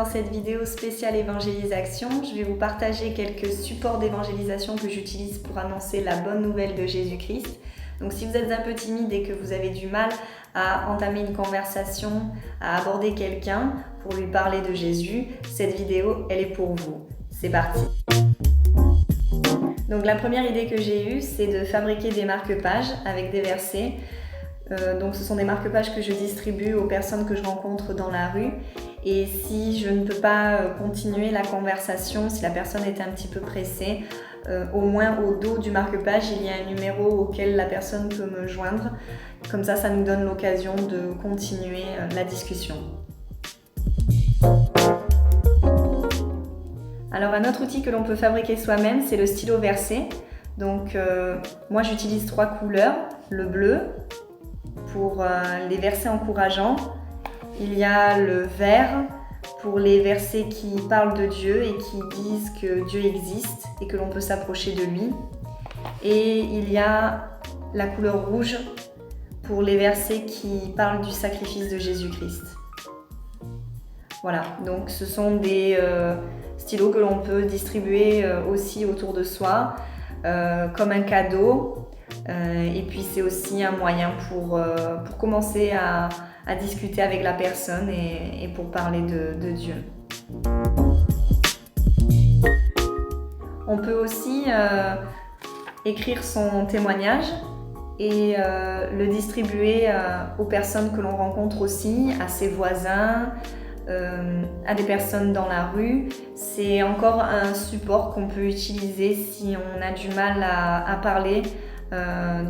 dans cette vidéo spéciale évangélisation, je vais vous partager quelques supports d'évangélisation que j'utilise pour annoncer la bonne nouvelle de Jésus-Christ. Donc si vous êtes un peu timide et que vous avez du mal à entamer une conversation, à aborder quelqu'un pour lui parler de Jésus, cette vidéo, elle est pour vous. C'est parti! Donc la première idée que j'ai eue, c'est de fabriquer des marque-pages avec des versets. Donc ce sont des marque-pages que je distribue aux personnes que je rencontre dans la rue. Et si je ne peux pas continuer la conversation, si la personne est un petit peu pressée, au moins au dos du marque-page, il y a un numéro auquel la personne peut me joindre. Comme ça nous donne l'occasion de continuer la discussion. Alors un autre outil que l'on peut fabriquer soi-même, c'est le stylo versé. Donc moi j'utilise 3 couleurs, le bleu pour les versets encourageants, il y a le vert pour les versets qui parlent de Dieu et qui disent que Dieu existe et que l'on peut s'approcher de lui, et il y a la couleur rouge pour les versets qui parlent du sacrifice de Jésus-Christ. Voilà, donc ce sont des stylos que l'on peut distribuer aussi autour de soi comme un cadeau. Et puis c'est aussi un moyen pour commencer à discuter avec la personne et pour parler de Dieu. On peut aussi écrire son témoignage et le distribuer aux personnes que l'on rencontre aussi, à ses voisins, à des personnes dans la rue. C'est encore un support qu'on peut utiliser si on a du mal à parler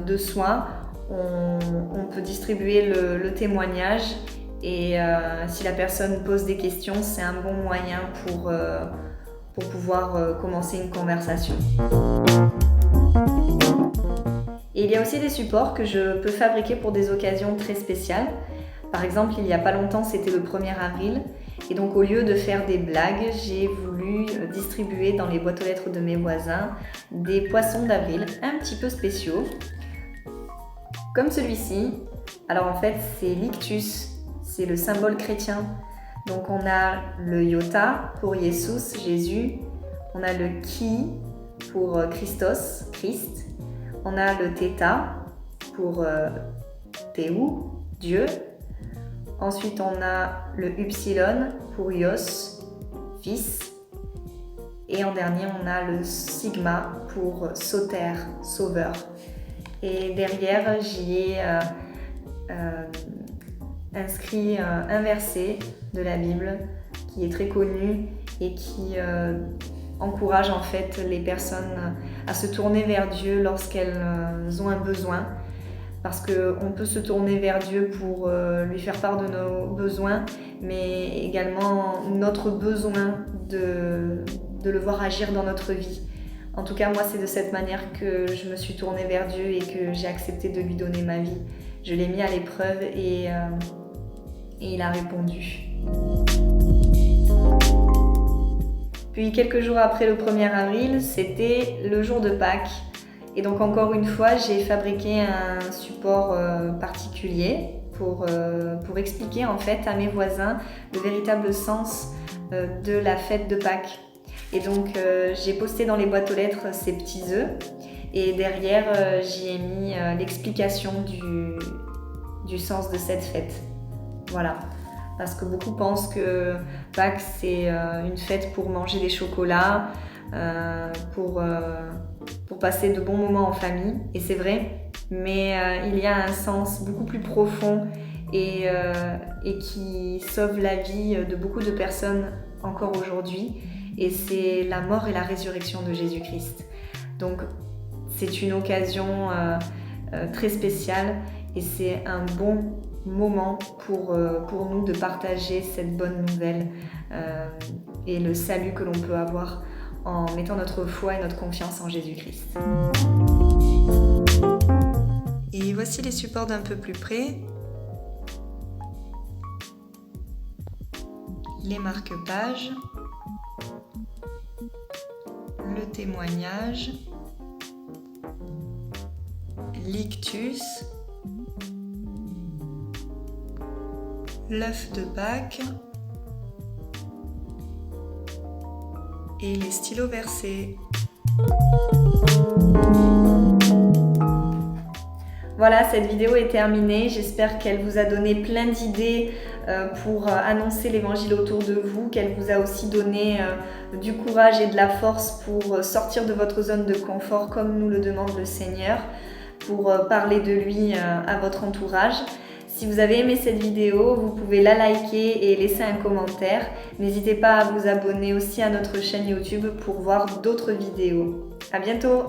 de soi. On peut distribuer le témoignage et si la personne pose des questions, c'est un bon moyen pour pouvoir commencer une conversation. Et il y a aussi des supports que je peux fabriquer pour des occasions très spéciales. Par exemple, il n'y a pas longtemps, c'était le 1er avril. Et donc, au lieu de faire des blagues, j'ai voulu distribuer dans les boîtes aux lettres de mes voisins des poissons d'avril un petit peu spéciaux, comme celui-ci. Alors en fait, c'est l'ictus, c'est le symbole chrétien. Donc on a le iota pour Jesus, Jésus. On a le chi pour Christos, Christ. On a le theta pour Théou, Dieu. Ensuite, on a le upsilon pour Ios, Fils. Et en dernier, on a le sigma pour Soter, Sauveur. Et derrière, j'y ai inscrit un verset de la Bible qui est très connu et qui encourage en fait les personnes à se tourner vers Dieu lorsqu'elles ont un besoin. Parce qu'on peut se tourner vers Dieu pour lui faire part de nos besoins, mais également notre besoin de le voir agir dans notre vie. En tout cas, moi, c'est de cette manière que je me suis tournée vers Dieu et que j'ai accepté de lui donner ma vie. Je l'ai mis à l'épreuve et il a répondu. Puis quelques jours après le 1er avril, c'était le jour de Pâques. Et donc encore une fois, j'ai fabriqué un support particulier pour expliquer en fait à mes voisins le véritable sens de la fête de Pâques. Et donc j'ai posté dans les boîtes aux lettres ces petits œufs et derrière j'y ai mis l'explication du sens de cette fête. Voilà. Parce que beaucoup pensent que Pâques c'est une fête pour manger des chocolats, pour passer de bons moments en famille, et c'est vrai, mais il y a un sens beaucoup plus profond et qui sauve la vie de beaucoup de personnes encore aujourd'hui, et c'est la mort et la résurrection de Jésus-Christ. Donc c'est une occasion très spéciale et c'est un bon moment pour nous de partager cette bonne nouvelle et le salut que l'on peut avoir en mettant notre foi et notre confiance en Jésus-Christ. Et voici les supports d'un peu plus près. Les marque-pages, le témoignage, l'ictus, l'œuf de Pâques, et les stylos versés. Voilà, cette vidéo est terminée. J'espère qu'elle vous a donné plein d'idées pour annoncer l'évangile autour de vous, qu'elle vous a aussi donné du courage et de la force pour sortir de votre zone de confort comme nous le demande le Seigneur, pour parler de lui à votre entourage. Si vous avez aimé cette vidéo, vous pouvez la liker et laisser un commentaire. N'hésitez pas à vous abonner aussi à notre chaîne YouTube pour voir d'autres vidéos. À bientôt!